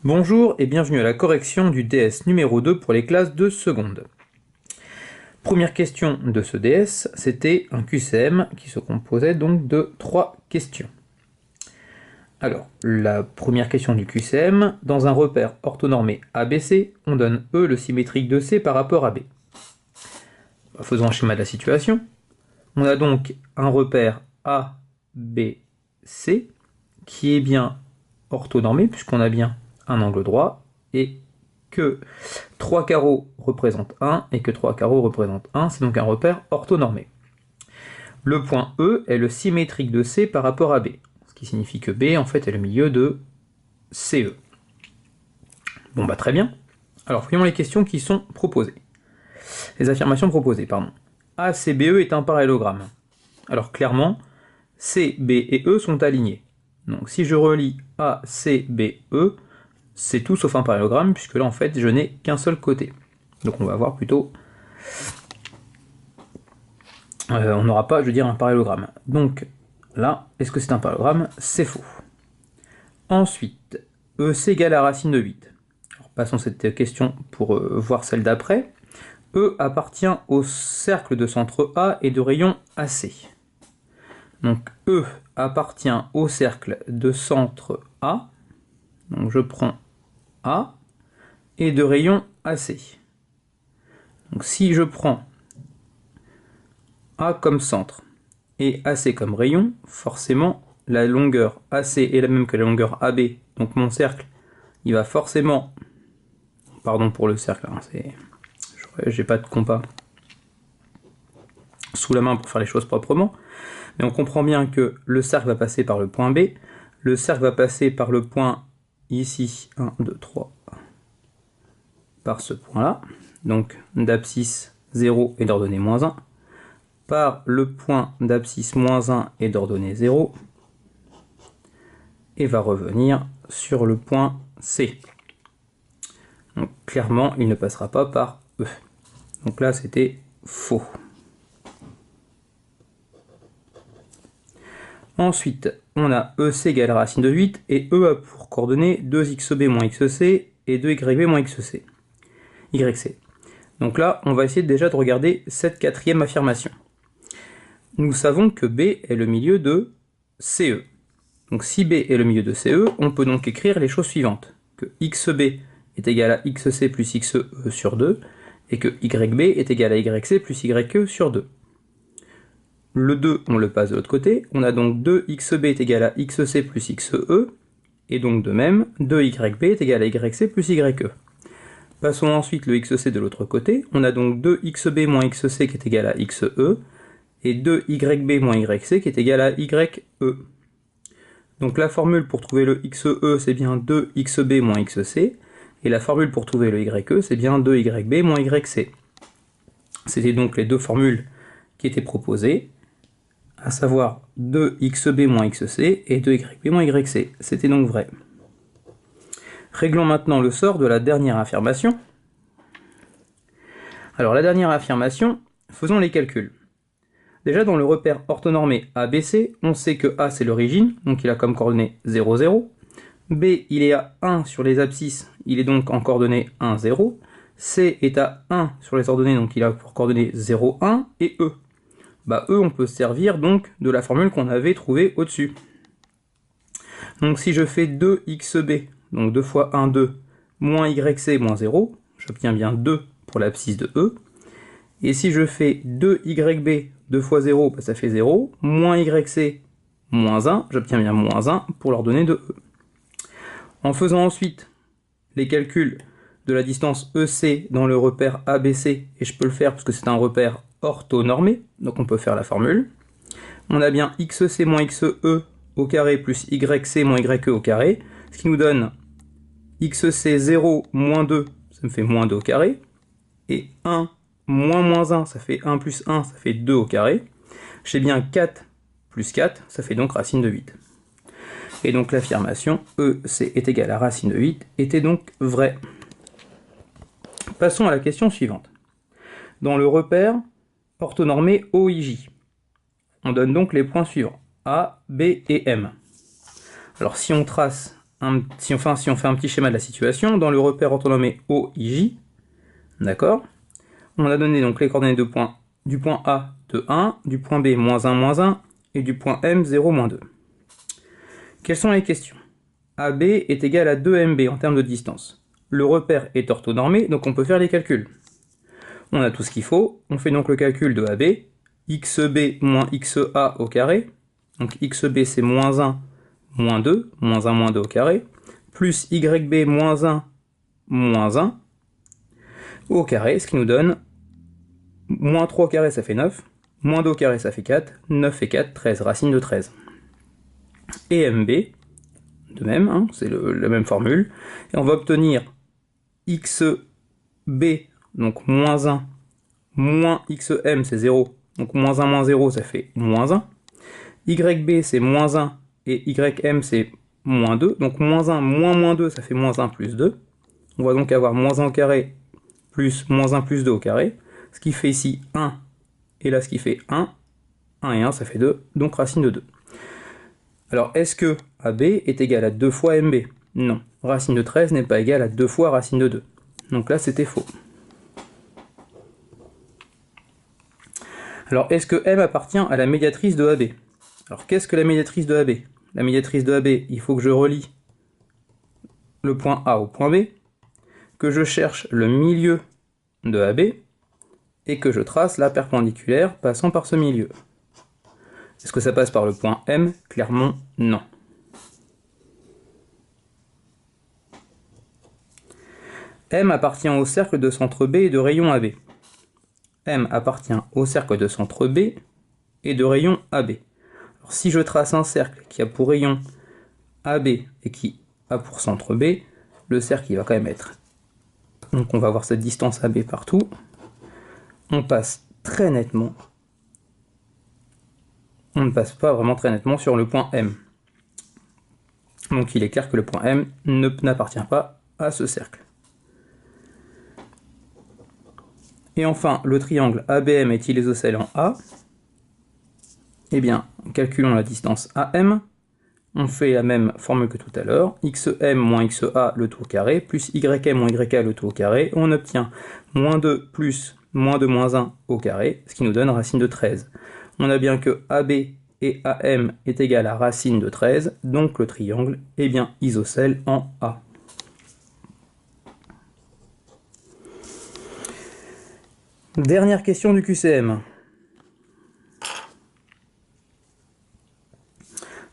Bonjour et bienvenue à la correction du DS numéro 2 pour les classes de seconde. Première question de ce DS, c'était un QCM qui se composait donc de 3 questions. Alors, la première question du QCM, dans un repère orthonormé ABC, on donne E le symétrique de C par rapport à B. Faisons un schéma de la situation. On a donc un repère ABC qui est bien orthonormé puisqu'on a bien un angle droit et que 3 carreaux représentent 1 et que 3 carreaux représentent 1, c'est donc un repère orthonormé. Le point E est le symétrique de C par rapport à B, ce qui signifie que B en fait est le milieu de CE. Bon bah très bien. Alors voyons les questions qui sont proposées. Les affirmations proposées, pardon. ACBE est un parallélogramme. Alors clairement, C, B et E sont alignés. Donc si je relis ACBE, c'est tout sauf un parallélogramme, puisque là en fait je n'ai qu'un seul côté. Donc on va voir plutôt... on n'aura pas, je veux dire, un parallélogramme. Donc là, est-ce que c'est un parallélogramme? C'est faux. Ensuite, EC égale la racine de 8. Alors, passons cette question pour voir celle d'après. E appartient au cercle de centre A et de rayon AC. Donc E appartient au cercle de centre A. Donc je prends A et de rayon AC. Donc si je prends A comme centre et AC comme rayon, forcément la longueur AC est la même que la longueur AB. Donc mon cercle, il va forcément... Pardon pour le cercle, hein, j'ai pas de compas sous la main pour faire les choses proprement. Mais on comprend bien que le cercle va passer par le point B. Le cercle va passer par le point ici, 1, 2, 3, par ce point-là. Donc d'abscisse 0 et d'ordonnée moins 1. Par le point d'abscisse moins 1 et d'ordonnée 0. Et va revenir sur le point C. Donc clairement, il ne passera pas par E. Donc là, c'était faux. Ensuite, on a EC égale racine de 8 et E a pour coordonnées 2xb moins xc et 2yb moins xc. YC. Donc là, on va essayer déjà de regarder cette quatrième affirmation. Nous savons que B est le milieu de CE. Donc si B est le milieu de CE, on peut donc écrire les choses suivantes. Que XB est égal à XC plus XE sur 2, et que YB est égal à YC plus YE sur 2. Le 2, on le passe de l'autre côté, on a donc 2XB est égal à XC plus XE, et donc de même, 2YB est égal à YC plus YE. Passons ensuite le XC de l'autre côté, on a donc 2XB moins XC qui est égal à XE, et 2YB moins YC qui est égal à YE. Donc la formule pour trouver le XE, c'est bien 2XB moins XC, et la formule pour trouver le YE, c'est bien 2YB moins YC. C'était donc les deux formules qui étaient proposées, à savoir 2XB moins XC et 2YB moins YC. C'était donc vrai. Réglons maintenant le sort de la dernière affirmation. Alors la dernière affirmation, faisons les calculs. Déjà dans le repère orthonormé ABC, on sait que A c'est l'origine, donc il a comme coordonnée 0, 0. B il est à 1 sur les abscisses, il est donc en coordonnée 1, 0. C est à 1 sur les ordonnées, donc il a pour coordonnée 0, 1. Et E. Bah E on peut se servir donc de la formule qu'on avait trouvée au-dessus. Donc si je fais 2xb, donc 2 fois 1, 2, moins yc moins 0, j'obtiens bien 2 pour l'abscisse de E. Et si je fais 2yb, 2 fois 0, bah ça fait 0, moins yc moins 1, j'obtiens bien moins 1 pour l'ordonnée de E. En faisant ensuite les calculs de la distance EC dans le repère ABC, et je peux le faire parce que c'est un repère orthonormé, donc on peut faire la formule. On a bien xc moins xe au carré plus yc moins ye au carré, ce qui nous donne xc 0 moins 2, ça me fait moins 2 au carré, et 1 moins moins 1, ça fait 1 plus 1, ça fait 2 au carré. J'ai bien 4 plus 4, ça fait donc racine de 8. Et donc l'affirmation EC est égal à racine de 8 était donc vraie. Passons à la question suivante. Dans le repère orthonormé OIJ, on donne donc les points suivants, A, B et M. Alors si on trace si on fait un petit schéma de la situation, dans le repère orthonormé OIJ, d'accord, on a donné donc les coordonnées du point A de 1, du point B moins 1, et du point M 0, 2. Quelles sont les questions? AB est égal à 2MB en termes de distance. Le repère est orthonormé, donc on peut faire les calculs. On a tout ce qu'il faut, on fait donc le calcul de AB, XB moins XA au carré, donc XB c'est moins 1, moins 2, moins 1, moins 2 au carré, plus YB moins 1, moins 1 au carré, ce qui nous donne moins 3 au carré ça fait 9, moins 2 au carré ça fait 4, 9 et 4, 13, racine de 13. Et MB, de même, hein, c'est la même formule, et on va obtenir XB, donc moins 1, moins XM c'est 0, donc moins 1 moins 0 ça fait moins 1, YB c'est moins 1, et YM c'est moins 2, donc moins 1 moins 2 ça fait moins 1 plus 2, on va donc avoir moins 1 au carré plus moins 1 plus 2 au carré, ce qui fait ici 1, et là ce qui fait 1 et 1 ça fait 2, donc racine de 2. Alors est-ce que AB est égal à 2 fois MB? Non, racine de 13 n'est pas égale à 2 fois racine de 2. Donc là c'était faux. Alors est-ce que M appartient à la médiatrice de AB? Alors qu'est-ce que la médiatrice de AB? La médiatrice de AB, il faut que je relie le point A au point B, que je cherche le milieu de AB, et que je trace la perpendiculaire passant par ce milieu. Est-ce que ça passe par le point M? Clairement, non. M appartient au cercle de centre B et de rayon AB. M appartient au cercle de centre B et de rayon AB. Alors, si je trace un cercle qui a pour rayon AB et qui a pour centre B, le cercle il va quand même être. Donc on va avoir cette distance AB partout. On passe très nettement. On ne passe pas vraiment très nettement sur le point M. Donc il est clair que le point M n'appartient pas à ce cercle. Et enfin, le triangle ABM est-il isocèle en A? Eh bien, calculons la distance AM. On fait la même formule que tout à l'heure. XM moins XA le tout au carré, plus YM moins YK le tout au carré. On obtient moins 2 plus moins 2 moins 1 au carré, ce qui nous donne racine de 13. On a bien que AB et AM est égal à racine de 13, donc le triangle est bien isocèle en A. Dernière question du QCM.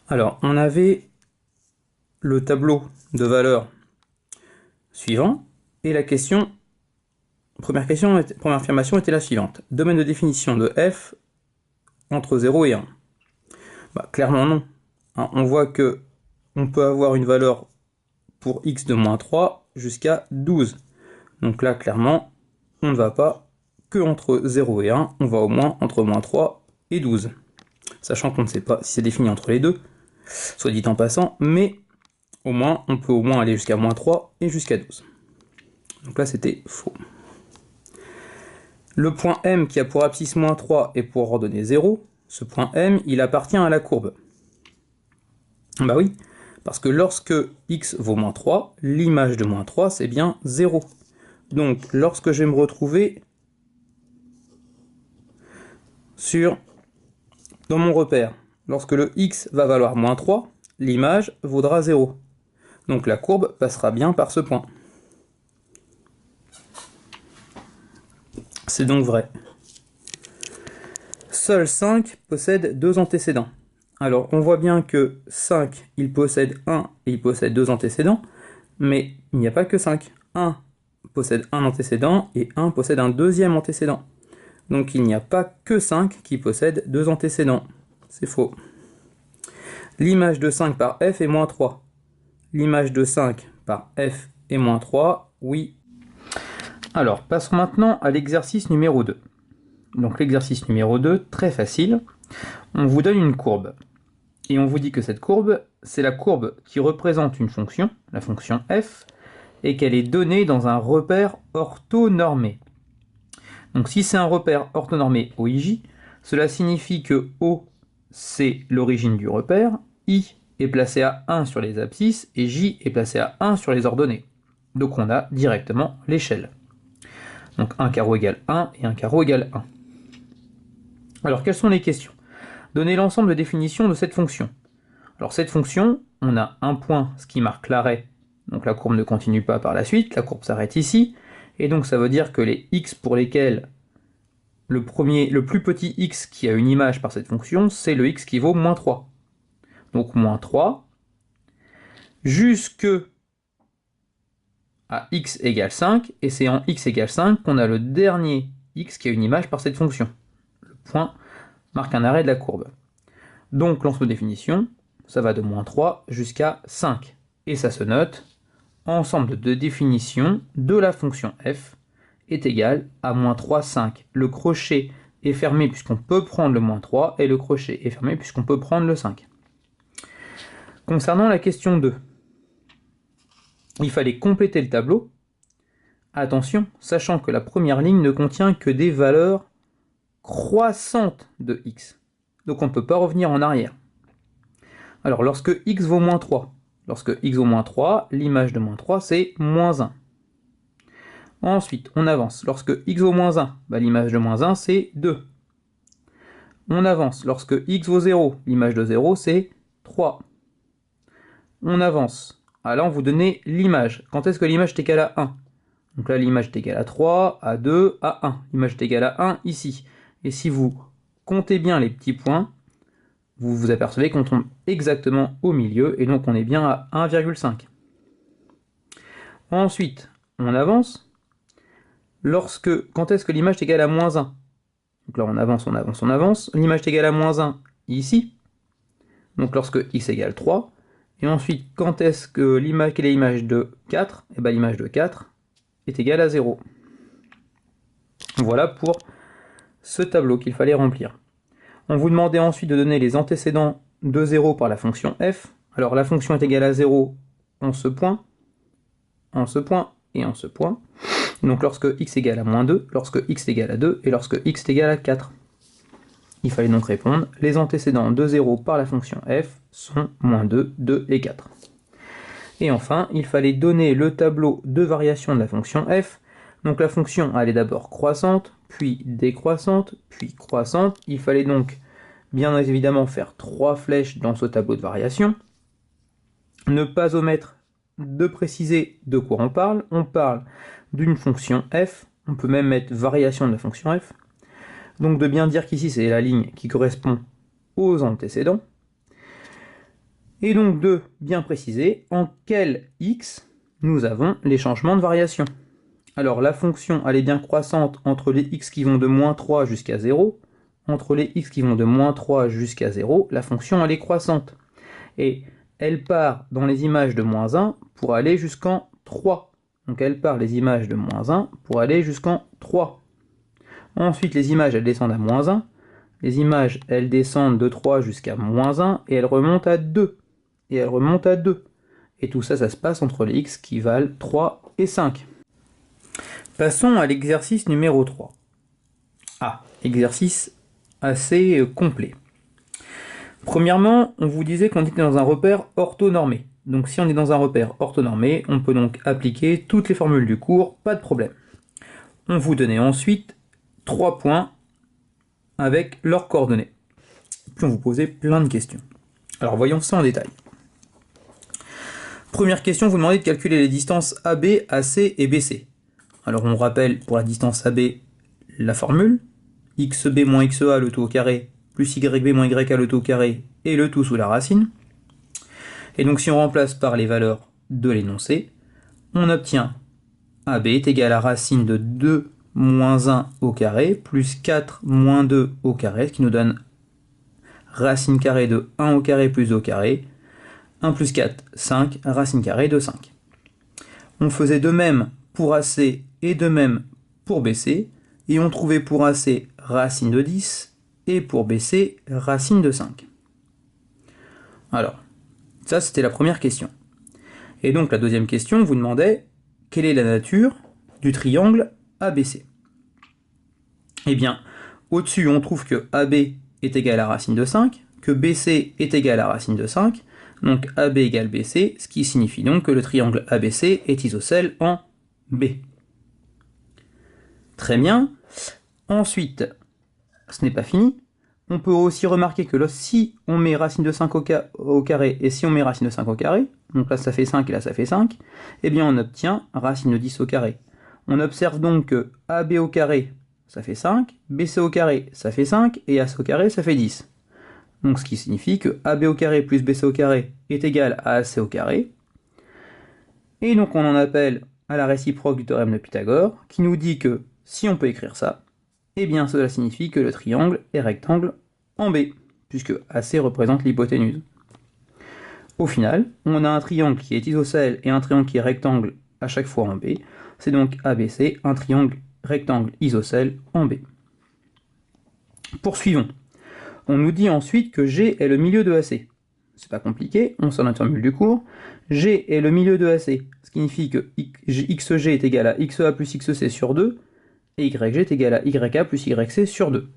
Alors, on avait le tableau de valeurs suivant, et la question, première affirmation était la suivante. Domaine de définition de f entre 0 et 1. Clairement non. On voit que on peut avoir une valeur pour x de moins 3 jusqu'à 12. Donc là, clairement, on ne va pas que entre 0 et 1, on va au moins entre moins 3 et 12. Sachant qu'on ne sait pas si c'est défini entre les deux, soit dit en passant, mais au moins, on peut au moins aller jusqu'à moins 3 et jusqu'à 12. Donc là, c'était faux. Le point M qui a pour abscisse moins 3 et pour ordonnée 0, ce point M, il appartient à la courbe. Bah oui, parce que lorsque x vaut moins 3, l'image de moins 3, c'est bien 0. Donc, lorsque je vais me retrouver dans mon repère, lorsque le x va valoir moins 3, l'image vaudra 0. Donc la courbe passera bien par ce point. C'est donc vrai. Seul 5 possède 2 antécédents. Alors on voit bien que 5, il possède 1 et il possède 2 antécédents, mais il n'y a pas que 5. 1 possède un antécédent et 1 possède un deuxième antécédent. Donc il n'y a pas que 5 qui possèdent 2 antécédents. C'est faux. L'image de 5 par f est moins 3. L'image de 5 par f est moins 3, oui. Alors, passons maintenant à l'exercice numéro 2. Donc l'exercice numéro 2, très facile. On vous donne une courbe. Et on vous dit que cette courbe, c'est la courbe qui représente une fonction, la fonction f, et qu'elle est donnée dans un repère orthonormé. Donc si c'est un repère orthonormé OIJ, cela signifie que O, c'est l'origine du repère, I, est placé à 1 sur les abscisses et J est placé à 1 sur les ordonnées. Donc on a directement l'échelle. Donc 1 carreau égale 1 et 1 carreau égale 1. Alors quelles sont les questions? Donner l'ensemble de définitions de cette fonction. Alors cette fonction, on a un point, ce qui marque l'arrêt, donc la courbe ne continue pas par la suite, la courbe s'arrête ici, et donc ça veut dire que les x pour lesquels le plus petit x qui a une image par cette fonction, c'est le x qui vaut moins 3. Donc moins 3, jusque à x égale 5, et c'est en x égale 5 qu'on a le dernier x qui a une image par cette fonction. Le point marque un arrêt de la courbe. Donc l'ensemble de définition, ça va de moins 3 jusqu'à 5. Et ça se note, ensemble de définition de la fonction f est égal à moins 3, 5. Le crochet est fermé puisqu'on peut prendre le moins 3, et le crochet est fermé puisqu'on peut prendre le 5. Concernant la question 2, il fallait compléter le tableau. Attention, sachant que la première ligne ne contient que des valeurs croissantes de x. Donc on ne peut pas revenir en arrière. Alors lorsque x vaut moins 3, l'image de moins 3 c'est moins 1. Ensuite, on avance. Lorsque x vaut moins 1, l'image de moins 1 c'est 2. On avance. Lorsque x vaut 0, l'image de 0 c'est 3. On avance. Ah, là on vous donnait l'image. Quand est-ce que l'image est égale à 1? Donc là l'image est égale à 3, à 2, à 1. L'image est égale à 1 ici. Et si vous comptez bien les petits points, vous vous apercevez qu'on tombe exactement au milieu, et donc on est bien à 1,5. Ensuite, on avance. Quand est-ce que l'image est égale à moins 1? Donc là on avance, on avance, on avance. L'image est égale à moins 1 ici. Donc lorsque x égale 3. Et ensuite, quand est-ce que quelle est l'image de 4? Et bien l'image de 4 est égale à 0. Voilà pour ce tableau qu'il fallait remplir. On vous demandait ensuite de donner les antécédents de 0 par la fonction f. Alors la fonction est égale à 0 en ce point, en ce point et en ce point. Donc lorsque x égale à moins 2, lorsque x est égal à 2 et lorsque x est égal à 4. Il fallait donc répondre, les antécédents de 0 par la fonction f sont moins 2, 2 et 4. Et enfin, il fallait donner le tableau de variation de la fonction f. Donc la fonction, elle est d'abord croissante, puis décroissante, puis croissante. Il fallait donc bien évidemment faire 3 flèches dans ce tableau de variation. Ne pas omettre de préciser de quoi on parle. On parle d'une fonction f. On peut même mettre variation de la fonction f. Donc de bien dire qu'ici c'est la ligne qui correspond aux antécédents. Et donc de bien préciser en quel x nous avons les changements de variation. Alors la fonction elle est bien croissante entre les x qui vont de moins 3 jusqu'à 0. Entre les x qui vont de moins 3 jusqu'à 0, la fonction elle est croissante. Et elle part dans les images de moins 1 pour aller jusqu'en 3. Donc elle part les images de moins 1 pour aller jusqu'en 3. Ensuite les images elles descendent à moins 1. Les images elles descendent de 3 jusqu'à moins 1 et elles remontent à 2. Et elles remontent à 2. Et tout ça, ça se passe entre les x qui valent 3 et 5. Passons à l'exercice numéro 3. Ah, exercice assez complet. Premièrement, on vous disait qu'on était dans un repère orthonormé. Donc si on est dans un repère orthonormé, on peut donc appliquer toutes les formules du cours, pas de problème. On vous donnait ensuite 3 points avec leurs coordonnées. Puis on vous posait plein de questions. Alors voyons ça en détail. Première question, vous demandez de calculer les distances AB, AC et BC. Alors on rappelle pour la distance AB la formule, xb moins xa le tout au carré, plus yb moins yk le tout au carré, et le tout sous la racine. Et donc si on remplace par les valeurs de l'énoncé, on obtient AB est égal à racine de 2 moins 1 au carré, plus 4 moins 2 au carré, ce qui nous donne racine carrée de 1 au carré plus 2 au carré, 1 plus 4, 5, racine carrée de 5. On faisait de même pour AC et de même pour BC, et on trouvait pour AC racine de 10, et pour BC racine de 5. Alors, ça c'était la première question. Et donc la deuxième question vous demandait quelle est la nature du triangle ABC. Eh bien, au-dessus on trouve que AB est égal à racine de 5, que BC est égal à racine de 5, Donc AB égale BC, ce qui signifie donc que le triangle ABC est isocèle en B. Très bien. Ensuite, ce n'est pas fini. On peut aussi remarquer que là, si on met racine de 5 au carré et si on met racine de 5 au carré, donc là ça fait 5 et là ça fait 5, eh bien on obtient racine de 10 au carré. On observe donc que AB au carré, ça fait 5, BC au carré, ça fait 5, et AC au carré, ça fait 10. Donc ce qui signifie que AB au carré plus BC au carré est égal à AC au carré. Et donc on en appelle à la réciproque du théorème de Pythagore, qui nous dit que si on peut écrire ça, eh bien cela signifie que le triangle est rectangle en B, puisque AC représente l'hypoténuse. Au final, on a un triangle qui est isocèle et un triangle qui est rectangle à chaque fois en B. C'est donc ABC, un triangle rectangle isocèle en B. Poursuivons. On nous dit ensuite que G est le milieu de AC. C'est pas compliqué, on sort notre formule du cours. G est le milieu de AC, ce qui signifie que XG est égal à XA plus XC sur 2, et YG est égal à YA plus YC sur 2.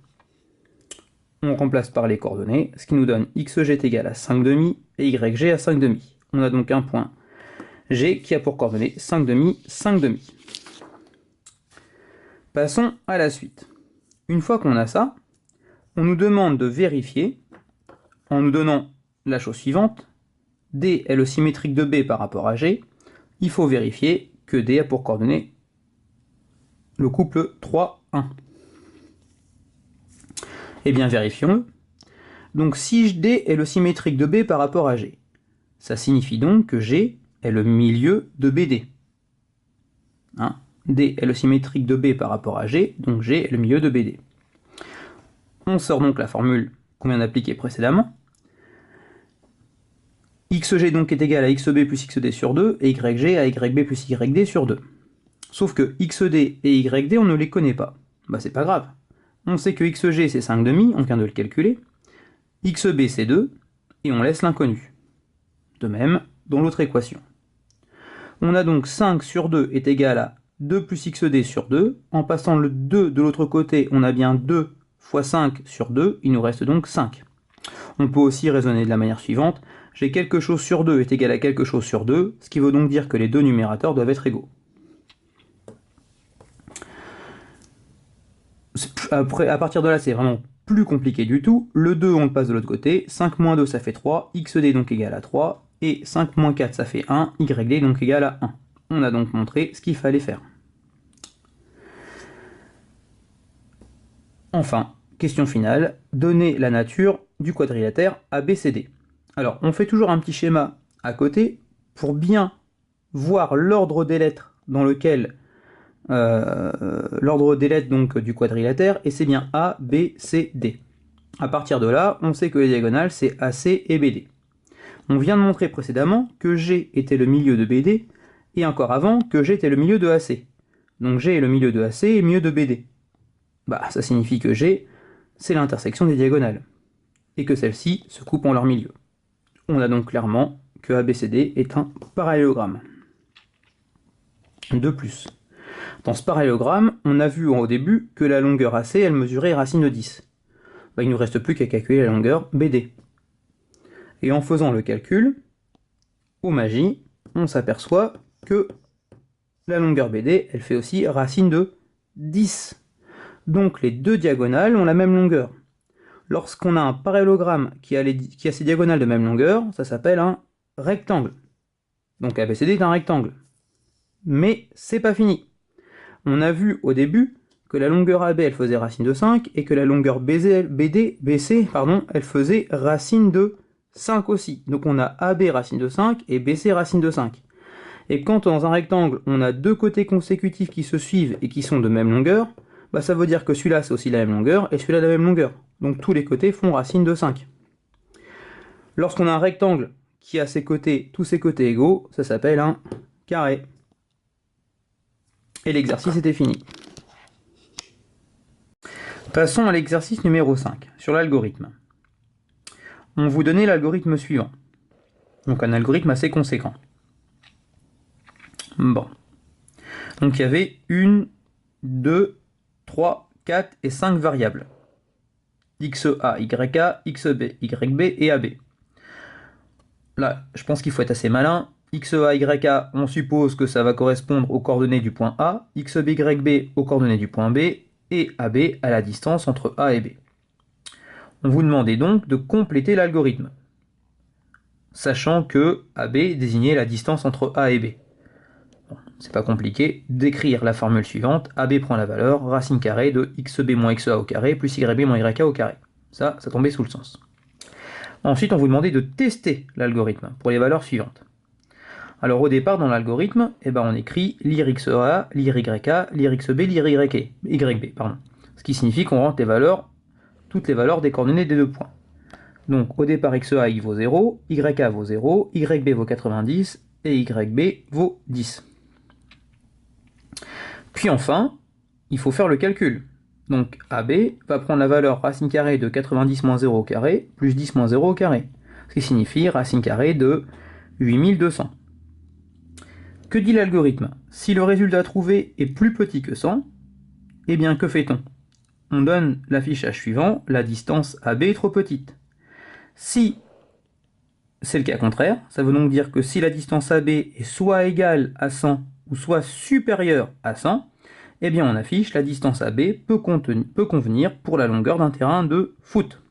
On remplace par les coordonnées, ce qui nous donne XG est égal à 5,5 et YG à 5,5. On a donc un point G qui a pour coordonnées 5,5, 5,5. Passons à la suite. Une fois qu'on a ça, on nous demande de vérifier, en nous donnant la chose suivante, D est le symétrique de B par rapport à G, il faut vérifier que D a pour coordonnées le couple 3, 1. Eh bien vérifions-le. Donc si D est le symétrique de B par rapport à G, ça signifie donc que G est le milieu de BD. Hein, D est le symétrique de B par rapport à G, donc G est le milieu de BD. On sort donc la formule qu'on vient d'appliquer précédemment. XG donc est égal à XB plus XD sur 2, et YG à YB plus YD sur 2. Sauf que XD et YD, on ne les connaît pas. Bah c'est pas grave. On sait que XG c'est 5,5, on vient de le calculer. XB c'est 2, et on laisse l'inconnu. De même, dans l'autre équation. On a donc 5 sur 2 est égal à 2 plus XD sur 2. En passant le 2 de l'autre côté, on a bien 2 fois 5 sur 2, il nous reste donc 5. On peut aussi raisonner de la manière suivante. J'ai quelque chose sur 2 est égal à quelque chose sur 2, ce qui veut donc dire que les deux numérateurs doivent être égaux. Après, à partir de là, c'est vraiment plus compliqué du tout. Le 2, on le passe de l'autre côté. 5 moins 2, ça fait 3. XD donc égal à 3. Et 5 moins 4, ça fait 1. YD donc égal à 1. On a donc montré ce qu'il fallait faire. Enfin, question finale. Donner la nature du quadrilatère ABCD. Alors, on fait toujours un petit schéma à côté pour bien voir l'ordre des lettres dans lequel l'ordre des lettres donc du quadrilatère, et c'est bien A, B, C, D. À partir de là, on sait que les diagonales c'est AC et BD. On vient de montrer précédemment que G était le milieu de BD, et encore avant que G était le milieu de AC. Donc G est le milieu de AC et le milieu de BD. Bah ça signifie que G c'est l'intersection des diagonales, et que celles-ci se coupent en leur milieu. On a donc clairement que ABCD est un parallélogramme. De plus, dans ce parallélogramme, on a vu au début que la longueur AC, elle mesurait racine de 10. Bah, il ne nous reste plus qu'à calculer la longueur BD. Et en faisant le calcul, au magie, on s'aperçoit que la longueur BD, elle fait aussi racine de 10. Donc les deux diagonales ont la même longueur. Lorsqu'on a un parallélogramme qui a ses diagonales de même longueur, ça s'appelle un rectangle. Donc ABCD est un rectangle. Mais c'est pas fini. On a vu au début que la longueur AB elle faisait racine de 5 et que la longueur BC, elle faisait racine de 5 aussi. Donc on a AB racine de 5 et BC racine de 5. Et quand dans un rectangle on a deux côtés consécutifs qui se suivent et qui sont de même longueur, bah ça veut dire que celui-là c'est aussi la même longueur et celui-là la même longueur. Donc tous les côtés font racine de 5. Lorsqu'on a un rectangle qui a tous ses côtés égaux, ça s'appelle un carré. Et l'exercice était fini. Passons à l'exercice numéro 5, sur l'algorithme. On vous donnait l'algorithme suivant. Donc un algorithme assez conséquent. Bon. Donc il y avait 1, 2, 3, 4 et 5 variables. XA, YA, XB, YB et AB. là, je pense qu'il faut être assez malin. XA, YA, on suppose que ça va correspondre aux coordonnées du point A, XB, YB aux coordonnées du point B, et AB à la distance entre A et B. On vous demandait donc de compléter l'algorithme, sachant que AB désignait la distance entre A et B. Bon, c'est pas compliqué, d'écrire la formule suivante, AB prend la valeur racine carrée de XB moins XA au carré plus YB moins YA au carré. Ça tombait sous le sens. Ensuite, on vous demandait de tester l'algorithme pour les valeurs suivantes. Alors au départ, dans l'algorithme, on écrit lire XA, lire YA, lire XB, lire YB. Ce qui signifie qu'on rentre toutes les valeurs des coordonnées des deux points. Donc au départ, XA il vaut 0, YA vaut 0, YB vaut 90 et YB vaut 10. Puis enfin, il faut faire le calcul. Donc AB va prendre la valeur racine carrée de 90 moins 0 au carré plus 10 moins 0 au carré. Ce qui signifie racine carrée de 8200. Que dit l'algorithme? Si le résultat trouvé est plus petit que 100, eh bien que fait-on? On donne l'affichage suivant, la distance AB est trop petite. Si c'est le cas contraire, ça veut donc dire que si la distance AB est soit égale à 100 ou soit supérieure à 100, eh bien on affiche la distance AB peut convenir pour la longueur d'un terrain de foot.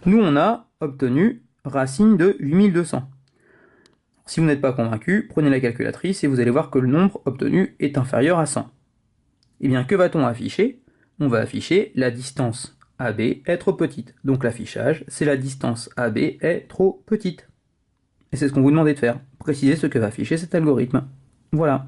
Nous on a obtenu racine de 8200. Si vous n'êtes pas convaincu, prenez la calculatrice et vous allez voir que le nombre obtenu est inférieur à 100. Eh bien, que va-t-on afficher? On va afficher la distance AB est trop petite. Donc l'affichage, c'est la distance AB est trop petite. Et c'est ce qu'on vous demandait de faire. Préciser ce que va afficher cet algorithme. Voilà.